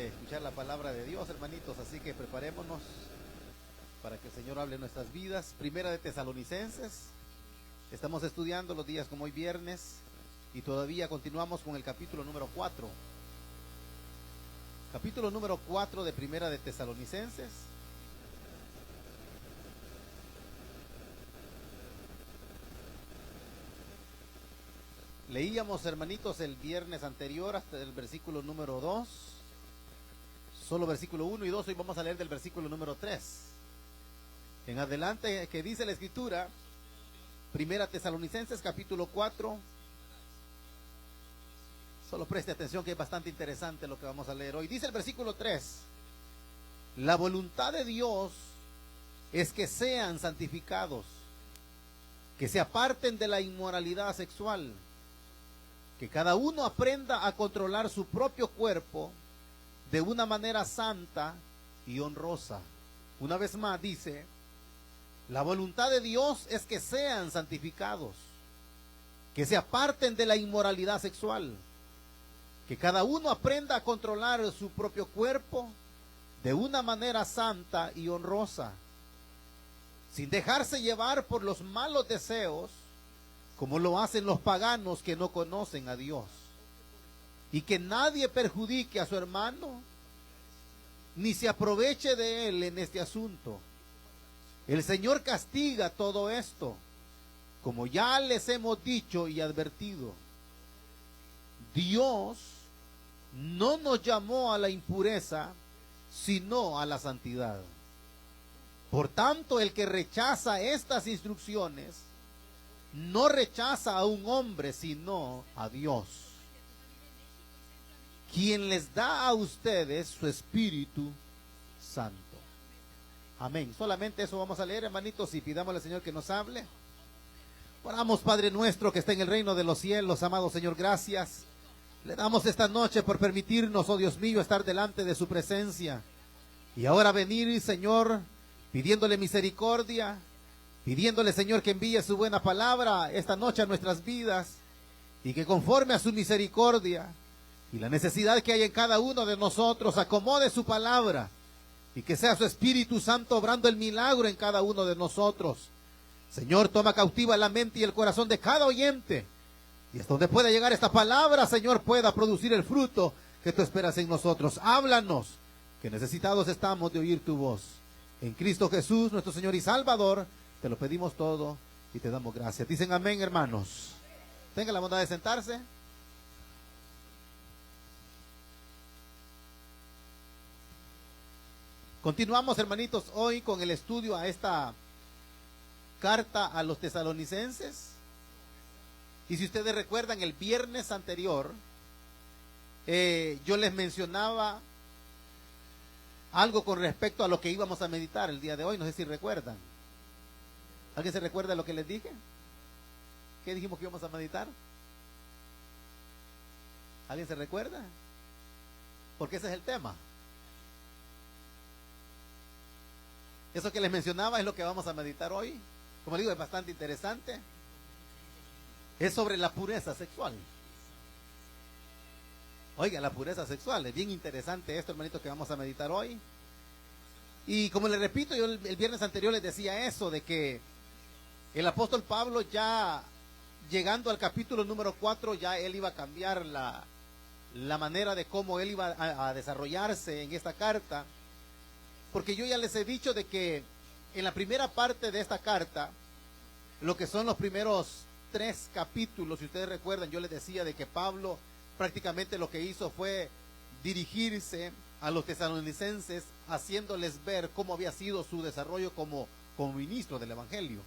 de escuchar la palabra de Dios, hermanitos, así que preparémonos para que el Señor hable en nuestras vidas. Primera de Tesalonicenses, estamos estudiando los días como hoy viernes y todavía continuamos con el capítulo número 4. Capítulo número 4 de Primera de Tesalonicenses. Leíamos, hermanitos, el viernes anterior hasta el versículo número 2, solo versículo 1 y 2, hoy vamos a leer del versículo número 3. En adelante, que dice la Escritura, Primera Tesalonicenses, capítulo 4, solo preste atención que es bastante interesante lo que vamos a leer hoy. Dice el versículo 3, la voluntad de Dios es que sean santificados, que se aparten de la inmoralidad sexual, que cada uno aprenda a controlar su propio cuerpo de una manera santa y honrosa. Una vez más dice, la voluntad de Dios es que sean santificados, que se aparten de la inmoralidad sexual, que cada uno aprenda a controlar su propio cuerpo de una manera santa y honrosa, sin dejarse llevar por los malos deseos, como lo hacen los paganos que no conocen a Dios. Y que nadie perjudique a su hermano, ni se aproveche de él en este asunto. El Señor castiga todo esto, como ya les hemos dicho y advertido. Dios no nos llamó a la impureza, sino a la santidad. Por tanto, el que rechaza estas instrucciones, no rechaza a un hombre, sino a Dios, quien les da a ustedes su Espíritu Santo. Amén. Solamente eso vamos a leer, hermanitos, y pidamos al Señor que nos hable. Oramos, Padre nuestro que está en el reino de los cielos, amado Señor, gracias. Le damos esta noche por permitirnos, oh Dios mío, estar delante de su presencia. Y ahora venir, Señor, pidiéndole misericordia, pidiéndole, Señor, que envíe su buena palabra esta noche a nuestras vidas y que conforme a su misericordia y la necesidad que hay en cada uno de nosotros, acomode su palabra y que sea su Espíritu Santo obrando el milagro en cada uno de nosotros. Señor, toma cautiva la mente y el corazón de cada oyente y hasta donde pueda llegar esta palabra, Señor, pueda producir el fruto que tú esperas en nosotros. Háblanos, que necesitados estamos de oír tu voz. En Cristo Jesús, nuestro Señor y Salvador, te lo pedimos todo y te damos gracias. Dicen amén, hermanos. Tengan la bondad de sentarse. Continuamos, hermanitos, hoy con el estudio a esta carta a los tesalonicenses. Y si ustedes recuerdan, el viernes anterior yo les mencionaba algo con respecto a lo que íbamos a meditar el día de hoy. No sé si recuerdan. ¿Alguien se recuerda lo que les dije? ¿Qué dijimos que íbamos a meditar? ¿Alguien se recuerda? Porque ese es el tema. Eso que les mencionaba es lo que vamos a meditar hoy. Como digo, es bastante interesante. Es sobre la pureza sexual. Oiga, la pureza sexual. Es bien interesante esto, hermanito, que vamos a meditar hoy. Y como les repito, yo el viernes anterior les decía eso, de que el apóstol Pablo, ya llegando al capítulo número 4, ya él iba a cambiar la manera de cómo él iba a desarrollarse en esta carta, porque yo ya les he dicho de que en la primera parte de esta carta, lo que son los primeros 3 capítulos, si ustedes recuerdan, yo les decía de que Pablo prácticamente lo que hizo fue dirigirse a los tesalonicenses, haciéndoles ver cómo había sido su desarrollo como ministro del Evangelio.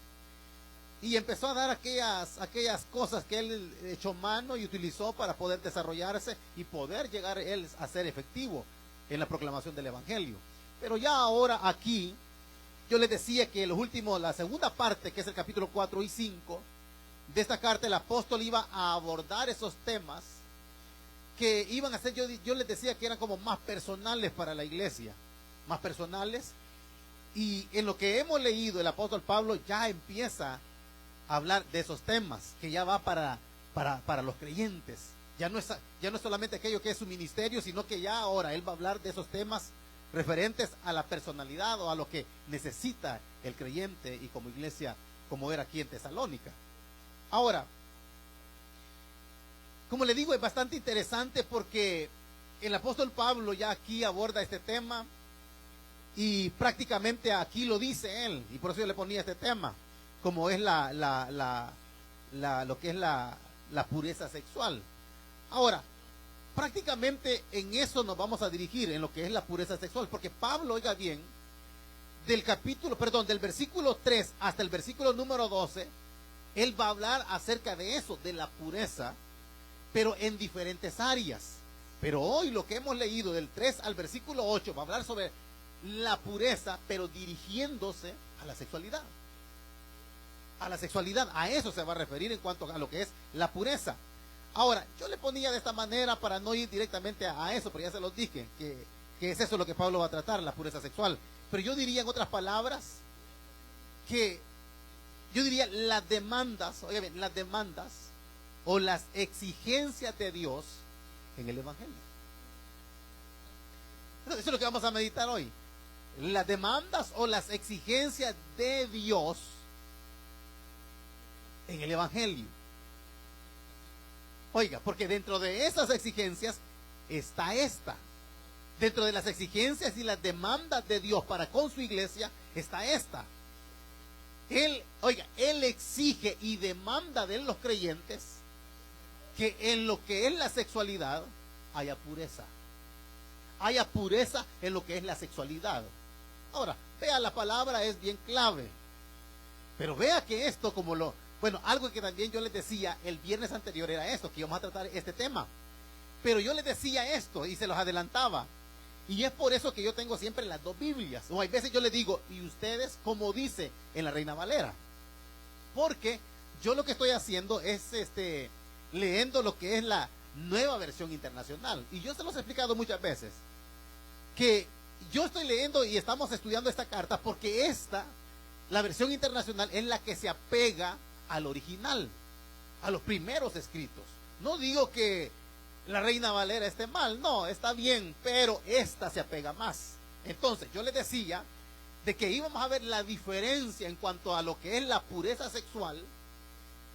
Y empezó a dar aquellas cosas que él echó mano y utilizó para poder desarrollarse y poder llegar él a ser efectivo en la proclamación del Evangelio. Pero ya ahora aquí, yo les decía que la segunda parte, que es el capítulo 4 y 5 de esta carta, el apóstol iba a abordar esos temas que iban a ser, yo les decía que eran como más personales para la iglesia, más personales. Y en lo que hemos leído, el apóstol Pablo ya empieza a hablar de esos temas, que ya va para los creyentes. Ya no es solamente aquello que es su ministerio, sino que ya ahora él va a hablar de esos temas referentes a la personalidad o a lo que necesita el creyente y como iglesia, como era aquí en Tesalónica. Ahora, como le digo, es bastante interesante porque el apóstol Pablo ya aquí aborda este tema y prácticamente aquí lo dice él, y por eso yo le ponía este tema, como es lo que es la pureza sexual. Ahora, prácticamente en eso nos vamos a dirigir, en lo que es la pureza sexual, porque Pablo, oiga bien, del versículo 3 hasta el versículo número 12, él va a hablar acerca de eso, de la pureza, pero en diferentes áreas. Pero hoy lo que hemos leído del 3 al versículo 8 va a hablar sobre la pureza, pero dirigiéndose a la sexualidad. A la sexualidad, a eso se va a referir en cuanto a lo que es la pureza. Ahora, yo le ponía de esta manera para no ir directamente a eso, pero ya se los dije, que es eso lo que Pablo va a tratar, la pureza sexual. Pero yo diría en otras palabras, que yo diría las demandas, oiga bien, las demandas o las exigencias de Dios en el Evangelio. Eso es lo que vamos a meditar hoy. Las demandas o las exigencias de Dios en el Evangelio. Oiga, porque dentro de esas exigencias está esta. Dentro de las exigencias y las demandas de Dios para con su iglesia está esta. Él exige y demanda de los creyentes que en lo que es la sexualidad haya pureza. Haya pureza en lo que es la sexualidad. Ahora, vea, la palabra es bien clave. Pero vea que esto algo que también yo les decía el viernes anterior era esto, que íbamos a tratar este tema. Pero yo les decía esto y se los adelantaba. Y es por eso que yo tengo siempre las dos Biblias. O hay veces yo les digo, ¿y ustedes cómo dice en la Reina Valera? Porque yo lo que estoy haciendo es leyendo lo que es la Nueva Versión Internacional. Y yo se los he explicado muchas veces, que yo estoy leyendo y estamos estudiando esta carta porque la versión internacional, es la que se apega al original, a los primeros escritos. No digo que la Reina Valera esté mal, no, está bien, pero esta se apega más. Entonces, yo les decía de que íbamos a ver la diferencia en cuanto a lo que es la pureza sexual,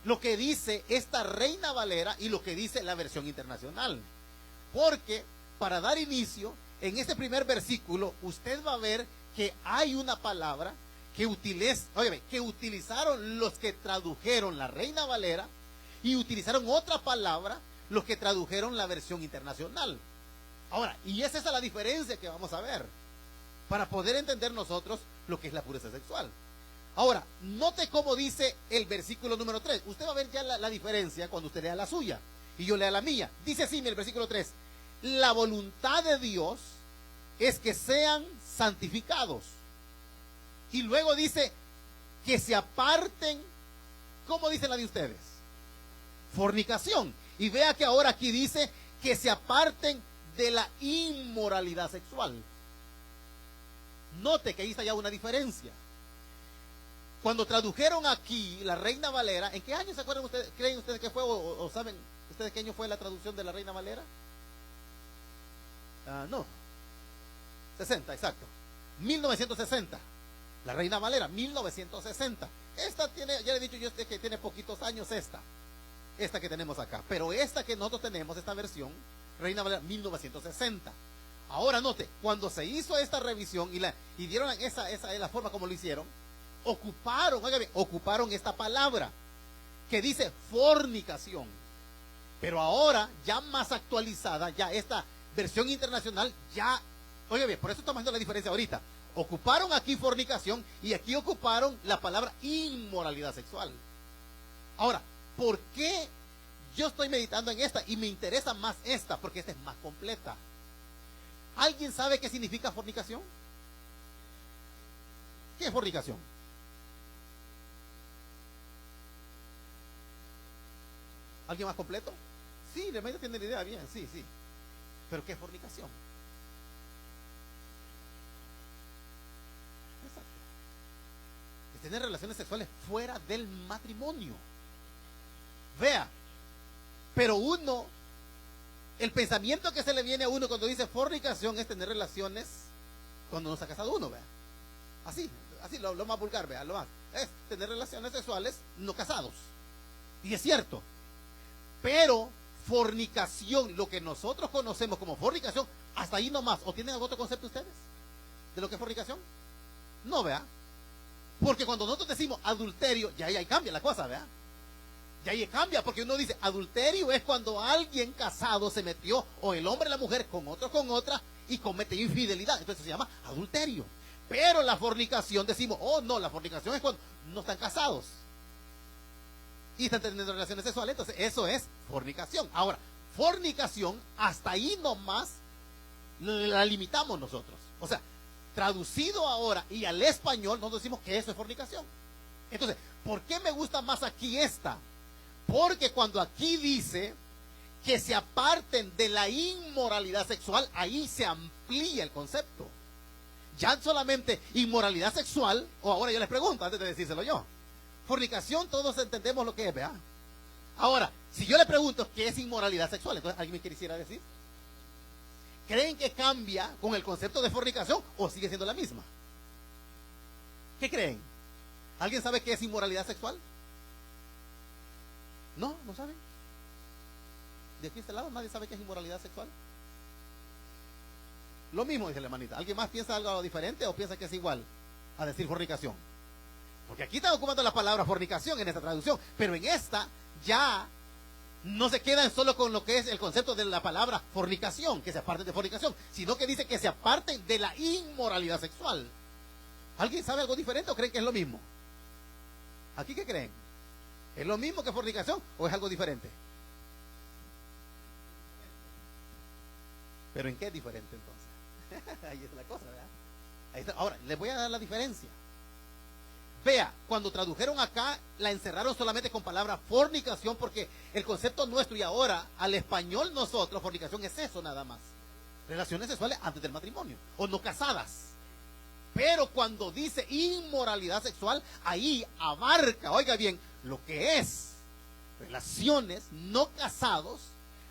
lo que dice esta Reina Valera y lo que dice la versión internacional. Porque, para dar inicio, en este primer versículo, usted va a ver que hay una palabra que utilizaron los que tradujeron la Reina Valera y utilizaron otra palabra los que tradujeron la versión internacional. Ahora, y es esa la diferencia que vamos a ver para poder entender nosotros lo que es la pureza sexual. Ahora, note cómo dice el versículo número 3. Usted va a ver ya la diferencia cuando usted lea la suya y yo lea la mía. Dice así, el versículo 3: la voluntad de Dios es que sean santificados. Y luego dice que se aparten. ¿Cómo dice la de ustedes? Fornicación. Y vea que ahora aquí dice que se aparten de la inmoralidad sexual. Note que ahí está ya una diferencia. Cuando tradujeron aquí la Reina Valera, ¿en qué año se acuerdan ustedes? ¿Creen ustedes que fue o saben ustedes qué año fue la traducción de la Reina Valera? No. 60, exacto. 1960. La Reina Valera, 1960. Esta tiene, ya le he dicho yo que tiene poquitos años esta que tenemos acá. Pero esta que nosotros tenemos, esta versión, Reina Valera, 1960. Ahora note, cuando se hizo esta revisión y dieron esa es la forma como lo hicieron, ocuparon esta palabra que dice fornicación. Pero ahora, ya más actualizada, ya esta versión internacional, oiga bien, por eso estamos viendo la diferencia ahorita. Ocuparon aquí fornicación y aquí ocuparon la palabra inmoralidad sexual. Ahora, ¿por qué yo estoy meditando en esta y me interesa más esta? Porque esta es más completa. ¿Alguien sabe qué significa fornicación? ¿Qué es fornicación? ¿Alguien más completo? Sí, de medio tienen idea, bien, sí. ¿Pero qué es fornicación? Tener relaciones sexuales fuera del matrimonio. Vea, pero uno el pensamiento que se le viene a uno cuando dice fornicación es tener relaciones cuando no se ha casado uno, vea. Así lo más vulgar, vea, lo más. Es tener relaciones sexuales no casados. Y es cierto. Pero fornicación, lo que nosotros conocemos como fornicación, hasta ahí nomás. ¿O tienen algún otro concepto ustedes de lo que es fornicación? No, vea. Porque cuando nosotros decimos adulterio, ya ahí cambia la cosa, vea. Ya ahí cambia, porque uno dice adulterio es cuando alguien casado se metió, o el hombre o la mujer, con otro con otra, y comete infidelidad. Entonces se llama adulterio. Pero la fornicación decimos, oh no, la fornicación es cuando no están casados y están teniendo relaciones sexuales. Entonces eso es fornicación. Ahora, fornicación, hasta ahí nomás la limitamos nosotros. O sea, traducido ahora y al español, nosotros decimos que eso es fornicación. Entonces, ¿por qué me gusta más aquí esta? Porque cuando aquí dice que se aparten de la inmoralidad sexual, ahí se amplía el concepto. Ya solamente inmoralidad sexual, o ahora yo les pregunto, antes de decírselo yo. Fornicación, todos entendemos lo que es, ¿verdad? Ahora, si yo le pregunto qué es inmoralidad sexual, entonces ¿alguien me quisiera decir? ¿Creen que cambia con el concepto de fornicación o sigue siendo la misma? ¿Qué creen? ¿Alguien sabe qué es inmoralidad sexual? No, no saben. De aquí a este lado nadie sabe qué es inmoralidad sexual. Lo mismo dice la hermanita. ¿Alguien más piensa algo diferente o piensa que es igual a decir fornicación? Porque aquí están ocupando la palabra fornicación en esta traducción, pero en esta ya no se quedan solo con lo que es el concepto de la palabra fornicación, que se aparten de fornicación, sino que dice que se aparten de la inmoralidad sexual. ¿Alguien sabe algo diferente o creen que es lo mismo? ¿Aquí qué creen? ¿Es lo mismo que fornicación o es algo diferente? ¿Pero en qué es diferente entonces? Ahí es la cosa, ¿verdad? Ahí está. Ahora, les voy a dar la diferencia. Vea, cuando tradujeron acá, la encerraron solamente con palabra fornicación, porque el concepto nuestro y ahora, al español nosotros, fornicación es eso nada más. Relaciones sexuales antes del matrimonio, o no casadas. Pero cuando dice inmoralidad sexual, ahí abarca, oiga bien, lo que es relaciones no casados,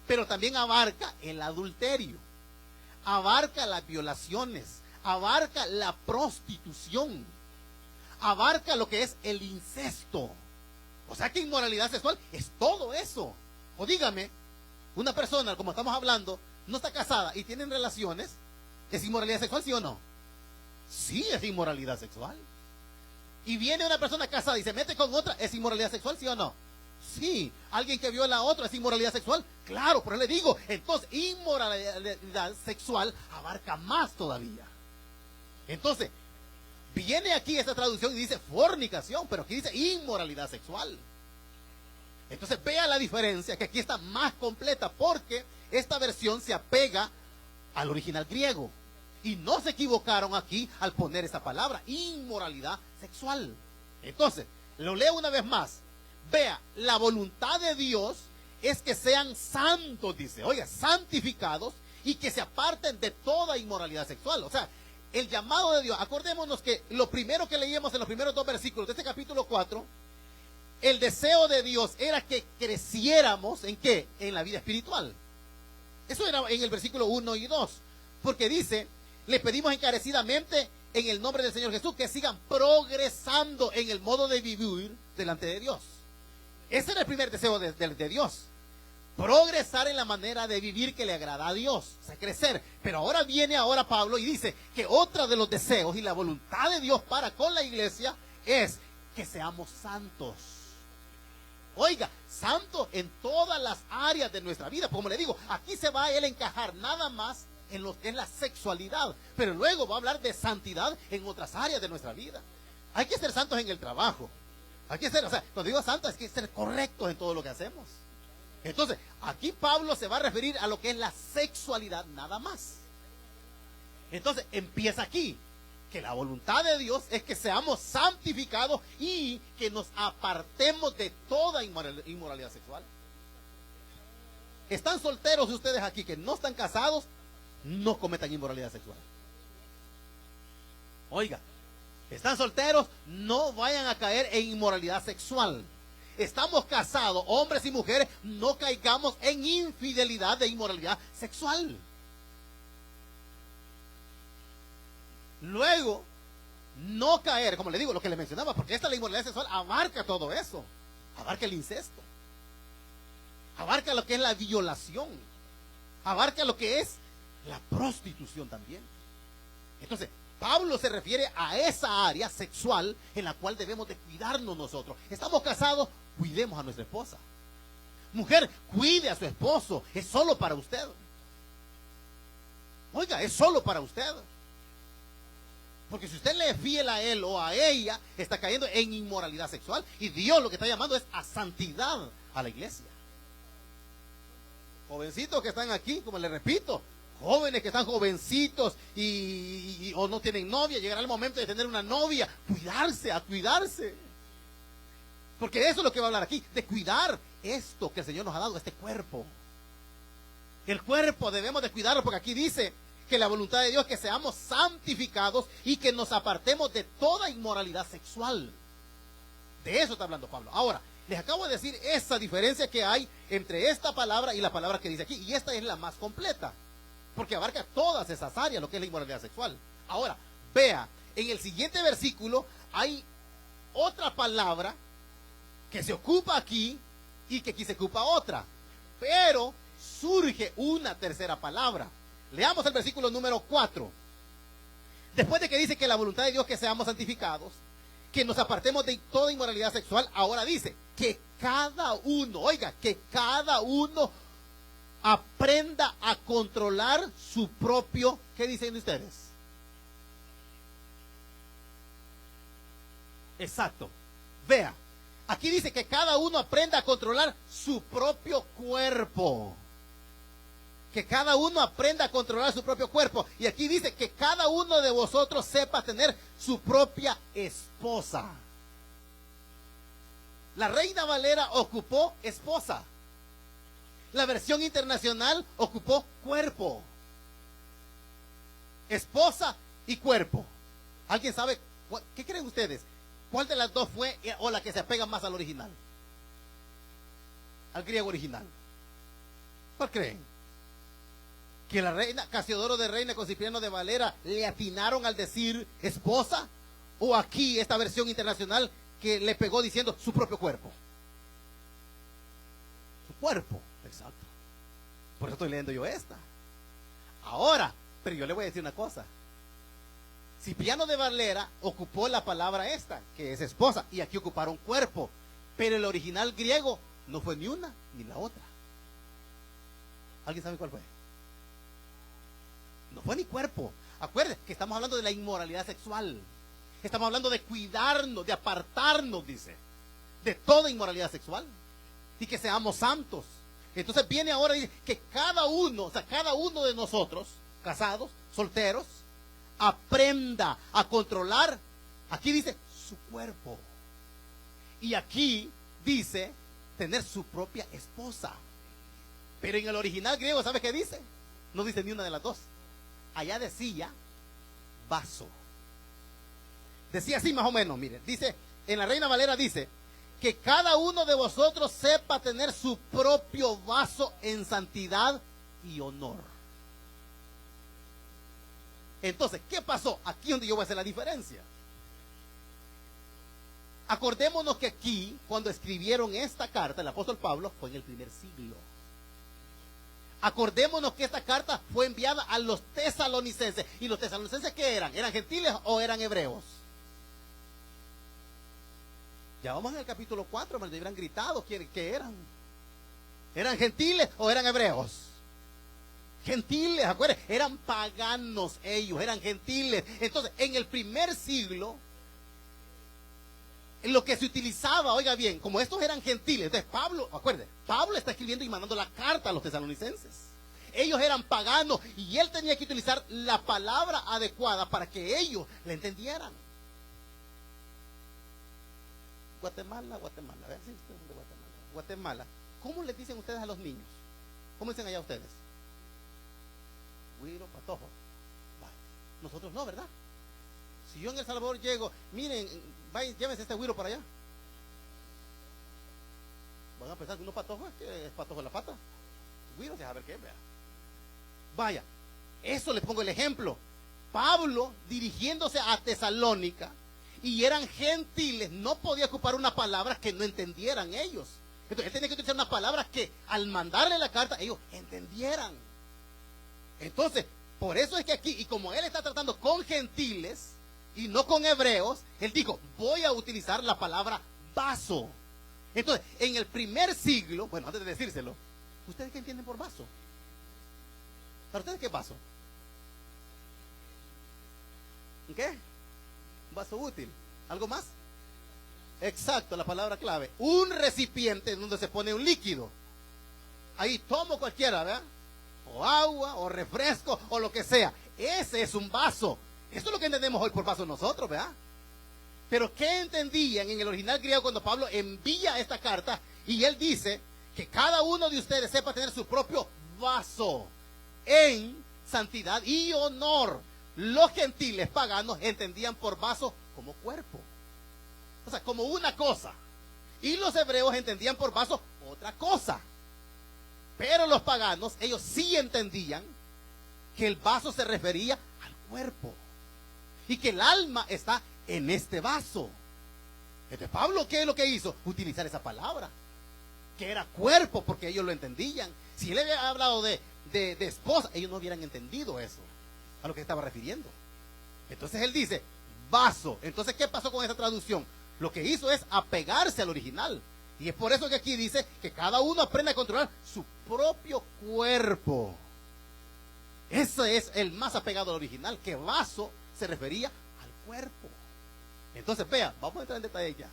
pero también abarca el adulterio, abarca las violaciones, abarca la prostitución, abarca lo que es el incesto. O sea que inmoralidad sexual es todo eso. O dígame, una persona, como estamos hablando, no está casada y tienen relaciones, ¿es inmoralidad sexual, sí o no? Sí, es inmoralidad sexual. Y viene una persona casada y se mete con otra, ¿es inmoralidad sexual, sí o no? Sí. ¿Alguien que viola a otro es inmoralidad sexual? Claro, por eso le digo, entonces inmoralidad sexual abarca más todavía. Entonces, viene aquí esta traducción y dice fornicación, pero aquí dice inmoralidad sexual. Entonces vea la diferencia, que aquí está más completa, porque esta versión se apega al original griego. Y no se equivocaron aquí al poner esa palabra, inmoralidad sexual. Entonces, lo leo una vez más. Vea, la voluntad de Dios es que sean santos, dice, oiga, santificados, y que se aparten de toda inmoralidad sexual. O sea, el llamado de Dios, acordémonos que lo primero que leímos en los primeros 2 versículos de este capítulo 4, el deseo de Dios era que creciéramos, ¿en qué? En la vida espiritual. Eso era en el versículo 1 y 2, porque dice, le pedimos encarecidamente en el nombre del Señor Jesús que sigan progresando en el modo de vivir delante de Dios. Ese era el primer deseo de Dios. Progresar en la manera de vivir que le agrada a Dios, o sea, crecer. Pero ahora viene Pablo y dice que otro de los deseos y la voluntad de Dios para con la iglesia es que seamos santos. Oiga, santos en todas las áreas de nuestra vida. Como le digo, aquí se va a él encajar nada más en lo que es la sexualidad, pero luego va a hablar de santidad en otras áreas de nuestra vida. Hay que ser santos en el trabajo. Hay que ser, o sea, cuando digo santos, hay que ser correctos en todo lo que hacemos. Entonces, aquí Pablo se va a referir a lo que es la sexualidad nada más. Entonces, empieza aquí, que la voluntad de Dios es que seamos santificados y que nos apartemos de toda inmoralidad sexual. ¿Están solteros ustedes aquí que no están casados? No cometan inmoralidad sexual. Oiga, están solteros, no vayan a caer en inmoralidad sexual. estamos casados, hombres y mujeres, no caigamos en infidelidad, de inmoralidad sexual. Luego, no caer, como le digo, lo que le mencionaba, porque esta la inmoralidad sexual abarca todo eso. Abarca el incesto, abarca lo que es la violación, abarca lo que es la prostitución también. Entonces, Pablo se refiere a esa área sexual en la cual debemos de cuidarnos nosotros. Estamos casados, cuidemos a nuestra esposa. Mujer, cuide a su esposo, es solo para usted. Oiga, es solo para usted. Porque si usted le es fiel a él o a ella, está cayendo en inmoralidad sexual. Y Dios lo que está llamando es a santidad a la iglesia. Jovencitos que están aquí, como les repito, jóvenes que están jovencitos o no tienen novia, llegará el momento de tener una novia, a cuidarse. Porque eso es lo que va a hablar aquí, de cuidar esto que el Señor nos ha dado, este cuerpo. El cuerpo debemos de cuidarlo, porque aquí dice que la voluntad de Dios es que seamos santificados y que nos apartemos de toda inmoralidad sexual. De eso está hablando Pablo. Ahora, les acabo de decir esa diferencia que hay entre esta palabra y la palabra que dice aquí. Y esta es la más completa, porque abarca todas esas áreas, lo que es la inmoralidad sexual. Ahora, vea, en el siguiente versículo hay otra palabra que se ocupa aquí y que aquí se ocupa otra. Pero surge una tercera palabra. Leamos el versículo número 4. Después de que dice que la voluntad de Dios es que seamos santificados, que nos apartemos de toda inmoralidad sexual, ahora dice que cada uno, oiga, que cada uno aprenda a controlar su propio, ¿qué dicen ustedes? Exacto. Vea, aquí dice que cada uno aprenda a controlar su propio cuerpo. Que cada uno aprenda a controlar su propio cuerpo. Y aquí dice que cada uno de vosotros sepa tener su propia esposa. La Reina Valera ocupó esposa. La versión internacional ocupó cuerpo. Esposa y cuerpo. ¿Alguien sabe? ¿Qué creen ustedes? ¿Cuál de las dos fue o la que se apega más al original? Al griego original. ¿Cuál creen? Que la reina Casiodoro de Reina con Cipriano de Valera le atinaron al decir esposa, o aquí esta versión internacional que le pegó diciendo su propio cuerpo. Su cuerpo, exacto. Por eso estoy leyendo yo esta. Ahora, pero yo le voy a decir una cosa. Cipriano de Valera ocupó la palabra esta, que es esposa, y aquí ocuparon cuerpo, pero el original griego no fue ni una ni la otra. ¿Alguien sabe cuál fue? No fue ni cuerpo. Acuérdense que estamos hablando de la inmoralidad sexual. Estamos hablando de cuidarnos, de apartarnos, dice, de toda inmoralidad sexual. Y que seamos santos. Entonces viene ahora y dice que cada uno, o sea, cada uno de nosotros, casados, solteros, aprenda a controlar, aquí dice, su cuerpo. Y aquí dice, tener su propia esposa. Pero en el original griego, ¿sabe qué dice? No dice ni una de las dos. Allá decía vaso. Decía así más o menos, mire, dice, en la Reina Valera dice, que cada uno de vosotros sepa tener su propio vaso en santidad y honor. Entonces, ¿qué pasó? Aquí donde yo voy a hacer la diferencia. Acordémonos que aquí, cuando escribieron esta carta, el apóstol Pablo, fue en el primer siglo. Acordémonos que esta carta fue enviada a los tesalonicenses. ¿Y los tesalonicenses qué eran? ¿Eran gentiles o eran hebreos? Ya vamos en el capítulo 4, me hubieran gritado ¿qué eran? ¿Eran gentiles o eran hebreos? Gentiles, acuérdense, eran paganos ellos, eran gentiles. Entonces, en el primer siglo, en lo que se utilizaba, oiga bien, como estos eran gentiles, entonces Pablo, acuérdense, Pablo está escribiendo y mandando la carta a los tesalonicenses. Ellos eran paganos y él tenía que utilizar la palabra adecuada para que ellos la entendieran. Guatemala, a ver si ustedes son de Guatemala. Guatemala, ¿cómo les dicen ustedes a los niños? ¿Cómo dicen allá ustedes? Güiro, patojo. Vale. Nosotros no, ¿verdad? Si yo en El Salvador llego, miren, vayan, llévense este güiro para allá. Van a pensar que uno patojo es que es patojo en la pata. Güiro, deja ver qué, vea. Vaya, eso les pongo el ejemplo. Pablo, dirigiéndose a Tesalónica, y eran gentiles, no podía ocupar una palabra que no entendieran ellos. Entonces él tenía que utilizar unas palabras que al mandarle la carta ellos entendieran. Entonces, por eso es que aquí, y como él está tratando con gentiles y no con hebreos, él dijo, voy a utilizar la palabra vaso. Entonces, en el primer siglo, bueno, antes de decírselo, ¿ustedes qué entienden por vaso? ¿Para ustedes qué es vaso? ¿Qué? Un vaso útil. ¿Algo más? Exacto, la palabra clave. Un recipiente donde se pone un líquido. Ahí tomo cualquiera, ¿verdad? O agua, o refresco, o lo que sea. Ese es un vaso. Eso es lo que entendemos hoy por vaso nosotros, ¿verdad? Pero ¿qué entendían en el original griego cuando Pablo envía esta carta? Y él dice que cada uno de ustedes sepa tener su propio vaso en santidad y honor. Los gentiles paganos entendían por vaso como cuerpo, o sea, como una cosa. Y los hebreos entendían por vaso otra cosa. Pero los paganos, ellos sí entendían que el vaso se refería al cuerpo y que el alma está en este vaso. Entonces Pablo, ¿qué es lo que hizo? Utilizar esa palabra, que era cuerpo, porque ellos lo entendían. Si él había hablado de esposa, ellos no hubieran entendido eso, a lo que estaba refiriendo. Entonces él dice, vaso. Entonces, ¿qué pasó con esa traducción? Lo que hizo es apegarse al original. Y es por eso que aquí dice que cada uno aprende a controlar su propio cuerpo. Ese es el más apegado al original, que vaso se refería al cuerpo. Entonces, vea, vamos a entrar en detalle ya.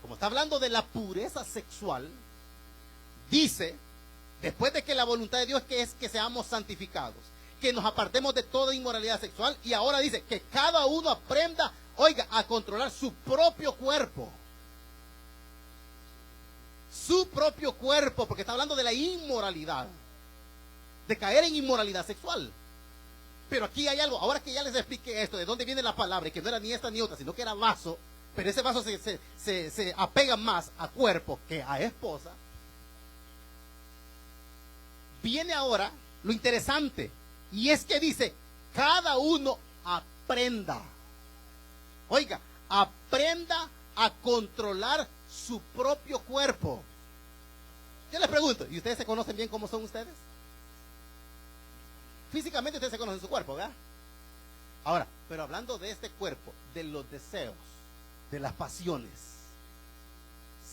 Como está hablando de la pureza sexual, dice, después de que la voluntad de Dios que es que seamos santificados, que nos apartemos de toda inmoralidad sexual, y ahora dice que cada uno aprenda, oiga, a controlar su propio cuerpo. Su propio cuerpo, porque está hablando de la inmoralidad, de caer en inmoralidad sexual. Pero aquí hay algo, ahora que ya les expliqué esto, de dónde viene la palabra, y que no era ni esta ni otra, sino que era vaso, pero ese vaso se apega más a cuerpo que a esposa. Viene ahora lo interesante, y es que dice, cada uno aprenda. Oiga, aprenda a controlar su propio cuerpo. Yo les pregunto, ¿y ustedes se conocen bien cómo son ustedes? Físicamente ustedes se conocen su cuerpo, ¿verdad? Ahora, pero hablando de este cuerpo, de los deseos, de las pasiones,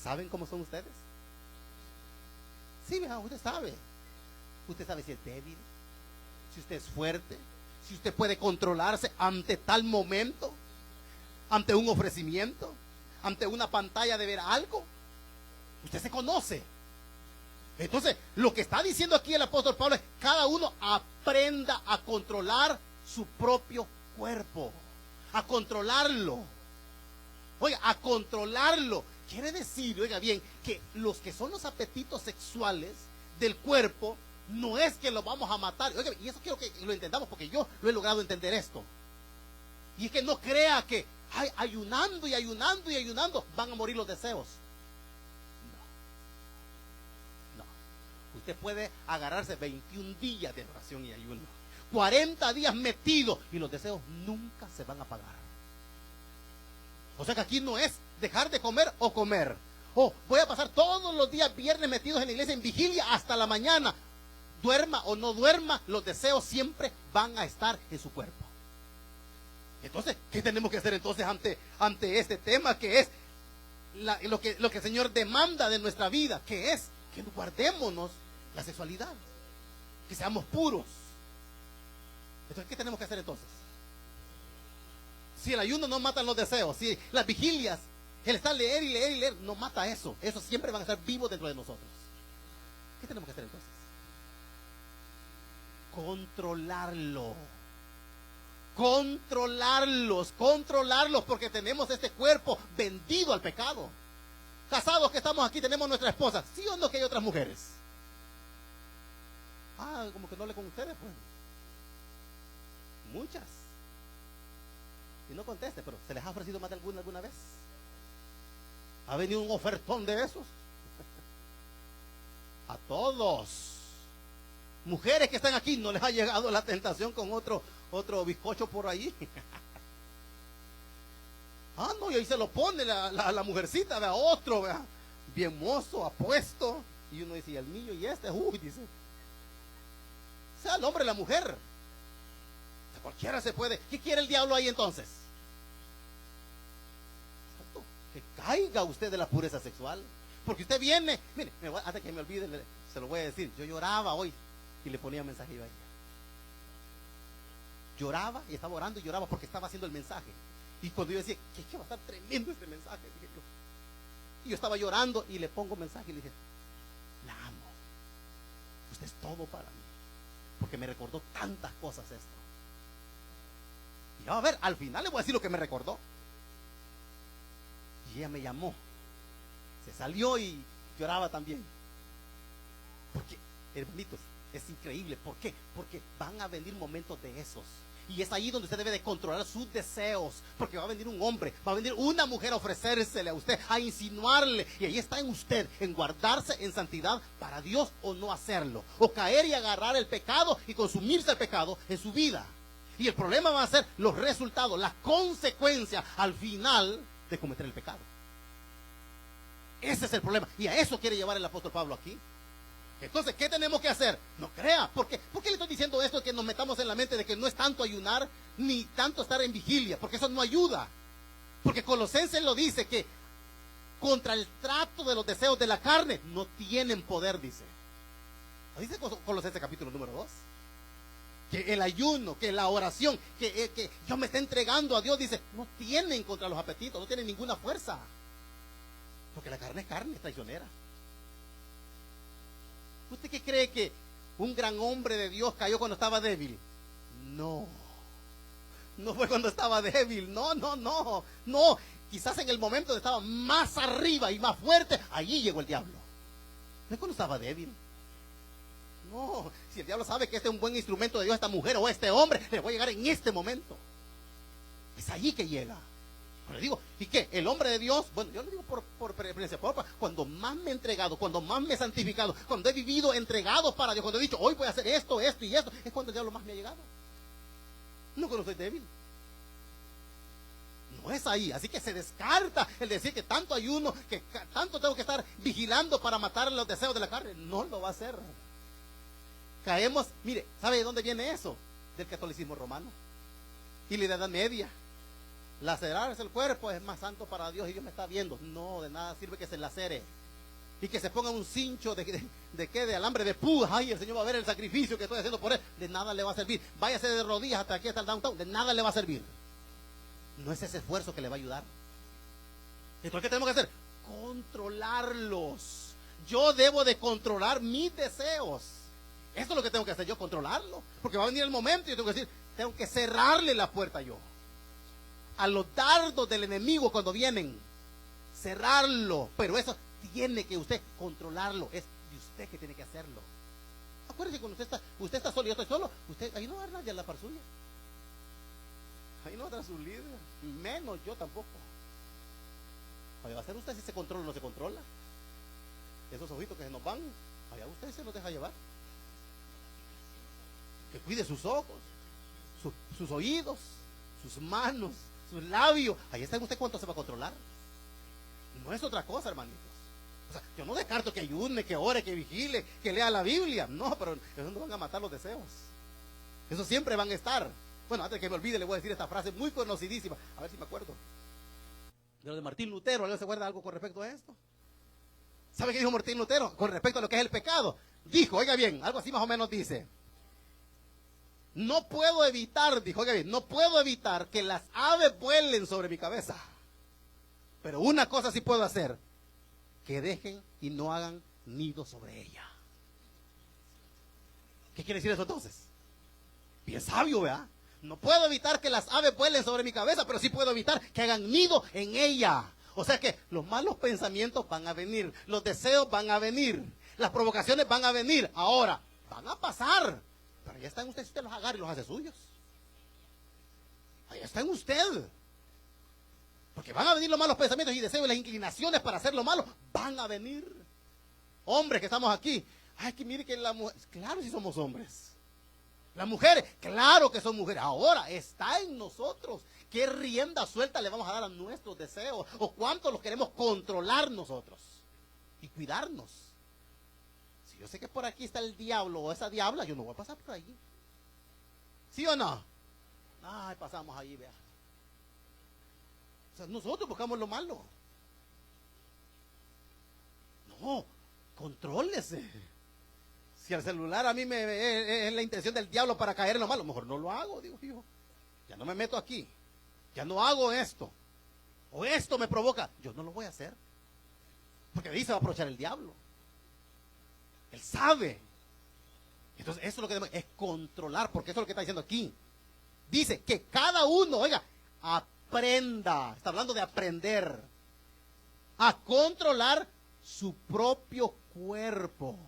¿saben cómo son ustedes? Sí, ¿verdad? Usted sabe. Usted sabe si es débil, si usted es fuerte, si usted puede controlarse ante tal momento, ante un ofrecimiento, ante una pantalla de ver algo. Usted se conoce. Entonces, lo que está diciendo aquí el apóstol Pablo es: cada uno aprenda a controlar su propio cuerpo, a controlarlo. Oiga, a controlarlo. Quiere decir, oiga bien, que los que son los apetitos sexuales del cuerpo, no es que lo vamos a matar. Oiga, y eso quiero que lo entendamos, porque yo lo he logrado entender esto. Y es que no crea que ayunando y ayunando y ayunando van a morir los deseos. No. Usted puede agarrarse 21 días de oración y ayuno, 40 días metido, y los deseos nunca se van a apagar. O sea que aquí no es dejar de comer o comer. O voy a pasar todos los días viernes metidos en la iglesia en vigilia hasta la mañana. Duerma o no duerma, los deseos siempre van a estar en su cuerpo. Entonces, ¿qué tenemos que hacer entonces ante este tema, que es lo que el Señor demanda de nuestra vida? Que es que guardémonos la sexualidad, que seamos puros. Entonces, ¿qué tenemos que hacer entonces? Si el ayuno no mata los deseos, si las vigilias, el estar leer y leer y leer no mata eso, esos siempre van a estar vivos dentro de nosotros. ¿Qué tenemos que hacer entonces? Controlarlo. Controlarlos, porque tenemos este cuerpo vendido al pecado. Casados que estamos aquí, tenemos nuestra esposa. ¿Sí o no que hay otras mujeres? Como que no le con ustedes, pues. Muchas. Y no conteste, pero ¿se les ha ofrecido más de alguna vez? ¿Ha venido un ofertón de esos? A todos. Mujeres que están aquí, ¿no les ha llegado la tentación con otro bizcocho por ahí? Ah, no, y ahí se lo pone la mujercita, vea, otro, vea, bien mozo, apuesto. Y uno dice, ¿y el mío? ¿Y este? Uy, dice. O sea, el hombre y la mujer. Cualquiera se puede. ¿Qué quiere el diablo ahí entonces? Que caiga usted de la pureza sexual. Porque usted viene, mire, hasta que me olvide, se lo voy a decir. Yo lloraba hoy y le ponía mensaje yo a ella. Lloraba y estaba orando y lloraba porque estaba haciendo el mensaje. Y cuando yo decía, que va a estar tremendo este mensaje, dije yo. Y yo estaba llorando y le pongo mensaje y le dije, la amo. Usted es todo para mí. Porque me recordó tantas cosas esto. Y ya va a ver, al final le voy a decir lo que me recordó. Y ella me llamó. Se salió y lloraba también. Porque, hermanitos, es increíble. ¿Por qué? Porque van a venir momentos de esos. Y es ahí donde usted debe de controlar sus deseos. Porque va a venir un hombre, va a venir una mujer a ofrecérsele a usted, a insinuarle. Y ahí está en usted, en guardarse en santidad para Dios o no hacerlo. O caer y agarrar el pecado y consumirse el pecado en su vida. Y el problema va a ser los resultados, las consecuencias al final de cometer el pecado. Ese es el problema. Y a eso quiere llevar el apóstol Pablo aquí. Entonces, ¿qué tenemos que hacer? No crea. ¿Por qué le estoy diciendo esto? Que nos metamos en la mente de que no es tanto ayunar, ni tanto estar en vigilia, porque eso no ayuda. Porque Colosenses lo dice, que contra el trato de los deseos de la carne no tienen poder, dice. ¿Lo dice Colosenses capítulo número 2? Que el ayuno, que la oración, que yo me esté entregando a Dios, dice, no tienen contra los apetitos, no tienen ninguna fuerza. Porque la carne es traicionera. ¿Usted qué cree, que un gran hombre de Dios cayó cuando estaba débil? No. No fue cuando estaba débil. No. Quizás en el momento donde estaba más arriba y más fuerte, allí llegó el diablo. No es cuando estaba débil. No. Si el diablo sabe que este es un buen instrumento de Dios, esta mujer o este hombre, le va a llegar en este momento. Es allí que llega. Le digo, ¿y qué? El hombre de Dios, bueno, yo le digo por experiencia propia, cuando más me he entregado, cuando más me he santificado, cuando he vivido entregado para Dios, cuando he dicho, hoy voy a hacer esto y esto, es cuando el diablo más me ha llegado. No cuando soy débil. No es ahí, así que se descarta el decir que tanto ayuno, que tanto tengo que estar vigilando para matar los deseos de la carne. No lo va a hacer. Caemos, mire, ¿sabe de dónde viene eso? Del catolicismo romano y la Edad Media. Lacerarse el cuerpo es más santo para Dios y Dios me está viendo. No, de nada sirve que se lacere y que se ponga un cincho de alambre de púas. Ay, el Señor va a ver el sacrificio que estoy haciendo por él. De nada le va a servir. Váyase de rodillas hasta aquí, hasta el downtown. De nada le va a servir. No es ese esfuerzo que le va a ayudar. Entonces, ¿qué tenemos que hacer? Controlarlos. Yo debo de controlar mis deseos. Eso es lo que tengo que hacer yo, controlarlo. Porque va a venir el momento y yo tengo que decir, tengo que cerrarle la puerta yo a los dardos del enemigo cuando vienen, cerrarlo. Pero eso tiene que usted controlarlo. Es de usted que tiene que hacerlo. Acuérdese, cuando usted está solo y yo estoy solo, usted ahí no va a dar nadie a la par suya. Ahí no va a dar su líder, menos yo tampoco. Ahí va a ser usted si se controla o no se controla. Esos ojitos que se nos van, allá usted se los deja llevar. Que cuide sus ojos, sus oídos, sus manos, sus labios. Ahí está usted cuánto se va a controlar. No es otra cosa, hermanitos. O sea, yo no descarto que ayune, que ore, que vigile, que lea la Biblia. No, pero esos no van a matar los deseos. Esos siempre van a estar. Bueno, antes de que me olvide, le voy a decir esta frase muy conocidísima. A ver si me acuerdo. De lo de Martín Lutero. ¿Alguien se acuerda algo con respecto a esto? ¿Sabe qué dijo Martín Lutero con respecto a lo que es el pecado? Dijo, oiga bien, algo así más o menos dice: no puedo evitar, dijo, oiga bien, no puedo evitar que las aves vuelen sobre mi cabeza. Pero una cosa sí puedo hacer: que dejen y no hagan nido sobre ella. ¿Qué quiere decir eso entonces? Bien sabio, ¿verdad? No puedo evitar que las aves vuelen sobre mi cabeza, pero sí puedo evitar que hagan nido en ella. O sea que los malos pensamientos van a venir, los deseos van a venir, las provocaciones van a venir. Ahora, van a pasar. Pero ya está en usted, si usted los agarra y los hace suyos. Ahí está en usted. Porque van a venir los malos pensamientos y deseos y las inclinaciones para hacer lo malo. Van a venir. Hombres que estamos aquí, Ay, que mire que la mujer, claro, si somos hombres. Las mujeres, claro que son mujeres. Ahora está en nosotros. ¿Qué rienda suelta le vamos a dar a nuestros deseos? ¿O cuánto los queremos controlar nosotros? Y cuidarnos. Si yo sé que por aquí está el diablo o esa diabla, yo no voy a pasar por allí. ¿Sí o no? Ay, pasamos allí, vea. O sea, nosotros buscamos lo malo. No, contrólese. Si el celular a mí es la intención del diablo para caer en lo malo, mejor no lo hago, digo yo. Ya no me meto aquí. Ya no hago esto. O esto me provoca. Yo no lo voy a hacer. Porque de ahí se va a aprovechar el diablo. Él sabe. Entonces eso es lo que debemos, es controlar, porque eso es lo que está diciendo aquí. Dice que cada uno, oiga, aprenda. Está hablando de aprender. A controlar su propio cuerpo.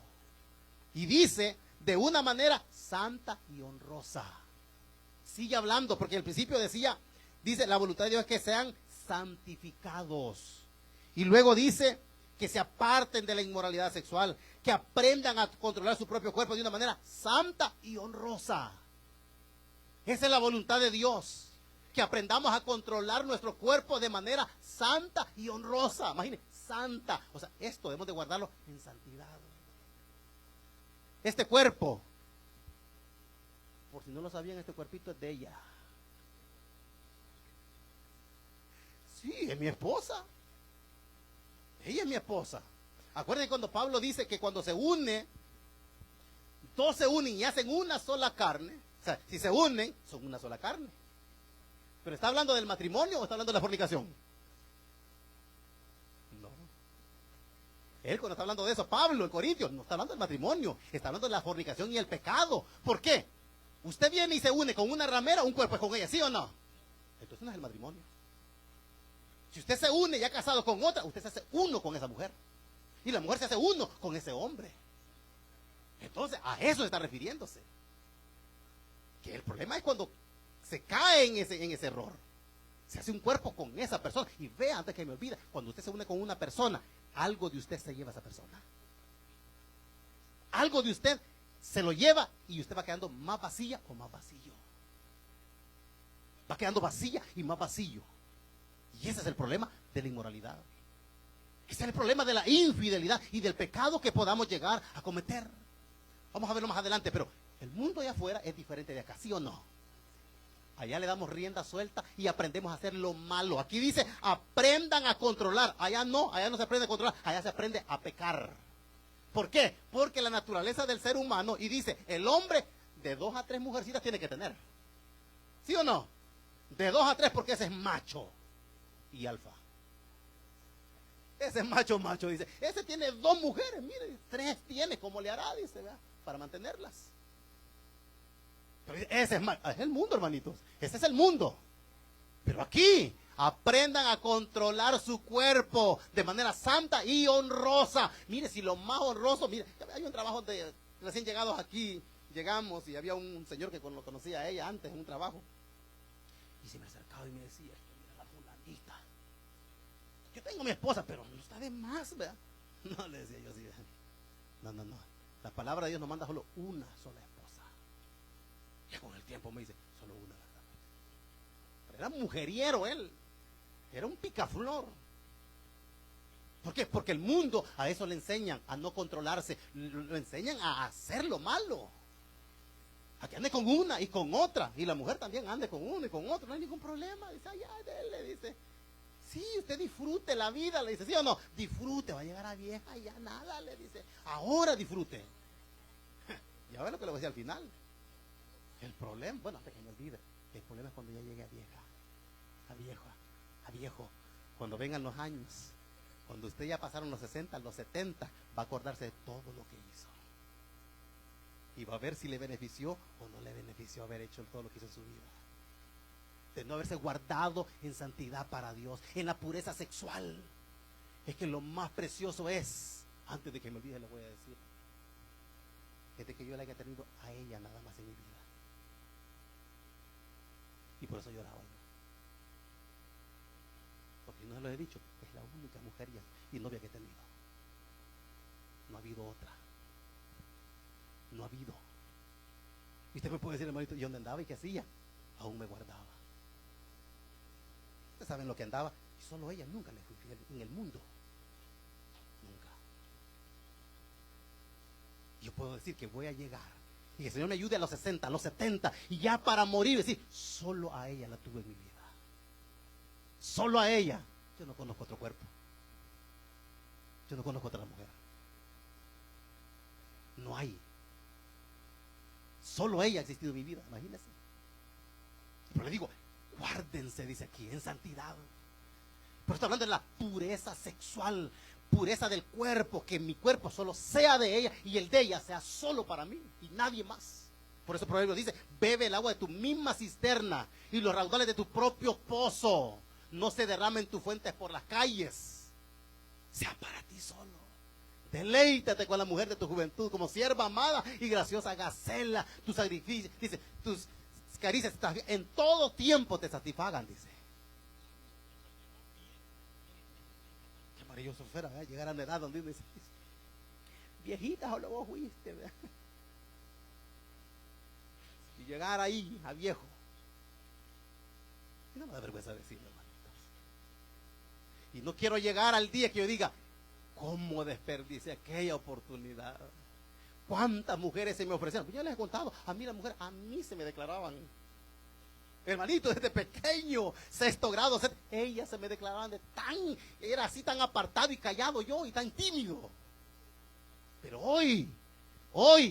Y dice, de una manera santa y honrosa. Sigue hablando, porque al principio decía, dice, la voluntad de Dios es que sean santificados. Y luego dice, que se aparten de la inmoralidad sexual, que aprendan a controlar su propio cuerpo de una manera santa y honrosa. Esa es la voluntad de Dios, que aprendamos a controlar nuestro cuerpo de manera santa y honrosa. Imagínense, santa. O sea, esto debemos de guardarlo en santidad. Este cuerpo, por si no lo sabían, este cuerpito es de ella. Sí, es mi esposa. Ella es mi esposa. Acuérdense cuando Pablo dice que cuando se une, dos se unen y hacen una sola carne. O sea, si se unen, son una sola carne. Pero ¿está hablando del matrimonio o está hablando de la fornicación? No. Él cuando está hablando de eso, Pablo, en Corintios, no está hablando del matrimonio, está hablando de la fornicación y el pecado. ¿Por qué? Usted viene y se une con una ramera, un cuerpo es con ella, ¿sí o no? Entonces no es el matrimonio. Si usted se une ya casado con otra, usted se hace uno con esa mujer. Y la mujer se hace uno con ese hombre. Entonces, a eso se está refiriéndose. Que el problema es cuando se cae en ese error. Se hace un cuerpo con esa persona. Y vea, antes que me olvide, cuando usted se une con una persona, algo de usted se lleva a esa persona. Algo de usted se lo lleva y usted va quedando más vacía o más vacío. Va quedando vacía y más vacío. Y ese es el problema de la inmoralidad. Ese es el problema de la infidelidad y del pecado que podamos llegar a cometer. Vamos a verlo más adelante, pero el mundo allá afuera es diferente de acá, ¿sí o no? Allá le damos rienda suelta y aprendemos a hacer lo malo. Aquí dice, aprendan a controlar. Allá no se aprende a controlar, allá se aprende a pecar. ¿Por qué? Porque la naturaleza del ser humano, y dice, el hombre de 2 a 3 mujercitas tiene que tener. ¿Sí o no? De 2 a 3 porque ese es macho y alfa. Ese es macho, dice. Ese tiene 2 mujeres, mire, 3 tiene, ¿cómo le hará? Dice, ¿verdad? Para mantenerlas. Pero ese es el mundo, hermanitos. Ese es el mundo. Pero aquí, aprendan a controlar su cuerpo de manera santa y honrosa. Mire, si lo más honroso, mire, hay un trabajo de recién llegados aquí, llegamos y había un señor que lo conocía a ella antes en un trabajo. Y se me acercaba y me decía, mira la fulanita. Yo tengo mi esposa, pero no está de más, ¿verdad? No, le decía yo así. No. La palabra de Dios nos manda solo una sola esposa. Y con el tiempo me dice, solo una, ¿verdad? Pero era mujeriero él. Era un picaflor. ¿Por qué? Porque el mundo a eso le enseñan, a no controlarse. Lo enseñan a hacer lo malo. A que ande con una y con otra. Y la mujer también ande con uno y con otro. No hay ningún problema. Dice, ay, le dice. Sí, usted disfrute la vida, le dice, ¿sí o no? Disfrute, va a llegar a vieja y ya nada, le dice. Ahora disfrute. Ya ve lo que le voy a decir al final. El problema, bueno, antes que me olvide, el problema es cuando ya llegue a vieja, a viejo. Cuando vengan los años, cuando usted ya pasaron los 60, los 70, va a acordarse de todo lo que hizo. Y va a ver si le benefició o no le benefició haber hecho todo lo que hizo en su vida. De no haberse guardado en santidad para Dios, en la pureza sexual. Es que lo más precioso es, antes de que me olvide le voy a decir, es de que yo la haya tenido a ella nada más en mi vida. Y por eso lloraba yo. Porque no se lo he dicho, es la única mujer y novia que he tenido. No ha habido otra. no ha habido. Y usted me puede decir, hermanito, ¿y dónde andaba y qué hacía? Aún me guardaba. Ustedes saben lo que andaba. Y solo ella, nunca le fui fiel en el mundo. Nunca. Yo puedo decir que voy a llegar y que el Señor me ayude a los 60, a los 70, y ya para morir, decir, solo a ella la tuve en mi vida. Solo a ella. Yo no conozco otro cuerpo. Yo no conozco otra mujer. No hay. Solo ella ha existido en mi vida, imagínense. Pero le digo, guárdense, dice aquí, en santidad. Pero está hablando de la pureza sexual, pureza del cuerpo, que mi cuerpo solo sea de ella y el de ella sea solo para mí y nadie más. Por eso el proverbio dice, bebe el agua de tu misma cisterna y los raudales de tu propio pozo. No se derramen tus fuentes por las calles. Sea para ti solo. Deleítate con la mujer de tu juventud como sierva amada y graciosa gacela. Tus sacrificios, dice, tus caricias en todo tiempo te satisfagan, dice. Qué maravilloso fuera, ¿verdad? Llegar a la edad donde uno dice, viejita, solo vos fuiste, ¿verdad? Y llegar ahí a viejo. Y no me da vergüenza decirlo, hermanitos. Y no quiero llegar al día que yo diga, ¿cómo desperdicié aquella oportunidad? ¿Cuántas mujeres se me ofrecieron? Pues yo les he contado, a mí las mujeres, a mí se me declaraban. Hermanito, desde pequeño, sexto grado, ellas se me declaraban de era así tan apartado y callado yo y tan tímido. Pero hoy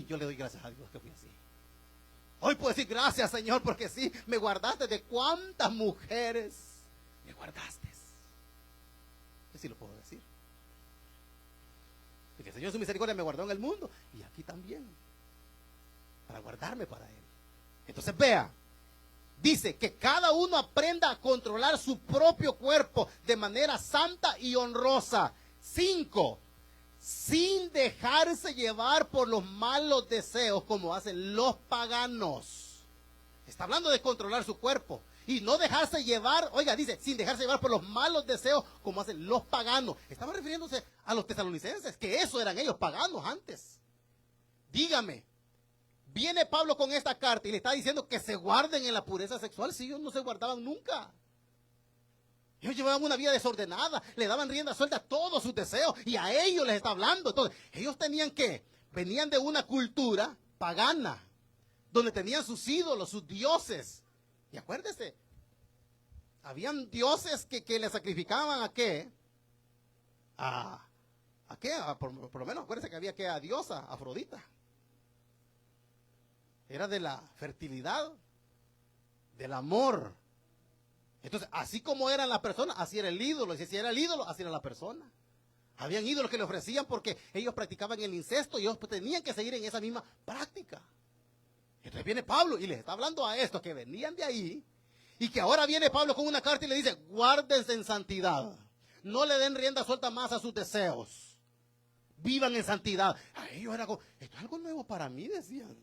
yo le doy gracias a Dios que fui así. Hoy puedo decir gracias, Señor, porque sí, me guardaste de cuántas mujeres me guardaste. Yo sí lo puedo decir. Porque el Señor en su misericordia me guardó en el mundo y aquí también, para guardarme para Él. Entonces vea, dice que cada uno aprenda a controlar su propio cuerpo de manera santa y honrosa. 5, sin dejarse llevar por los malos deseos como hacen los paganos. Está hablando de controlar su cuerpo y no dejarse llevar, oiga, dice, sin dejarse llevar por los malos deseos como hacen los paganos. Estaba refiriéndose a los tesalonicenses, que eso eran ellos, paganos antes. Dígame, viene Pablo con esta carta y le está diciendo que se guarden en la pureza sexual. Si ellos no se guardaban nunca. Ellos llevaban una vida desordenada, le daban rienda suelta a todos sus deseos y a ellos les está hablando. Entonces, ellos venían de una cultura pagana, donde tenían sus ídolos, sus dioses. Y acuérdese, habían dioses que le sacrificaban ¿a qué? ¿A qué? Por lo menos acuérdese que había que a diosa, Afrodita. Era de la fertilidad, del amor. Entonces, así como eran las personas, así era el ídolo. Y si era el ídolo, así era la persona. Habían ídolos que le ofrecían porque ellos practicaban el incesto y ellos tenían que seguir en esa misma práctica. Entonces viene Pablo y les está hablando a estos que venían de ahí y que ahora viene Pablo con una carta y le dice, guárdense en santidad. No le den rienda suelta más a sus deseos. Vivan en santidad. A ellos era como, esto es algo nuevo para mí, decían.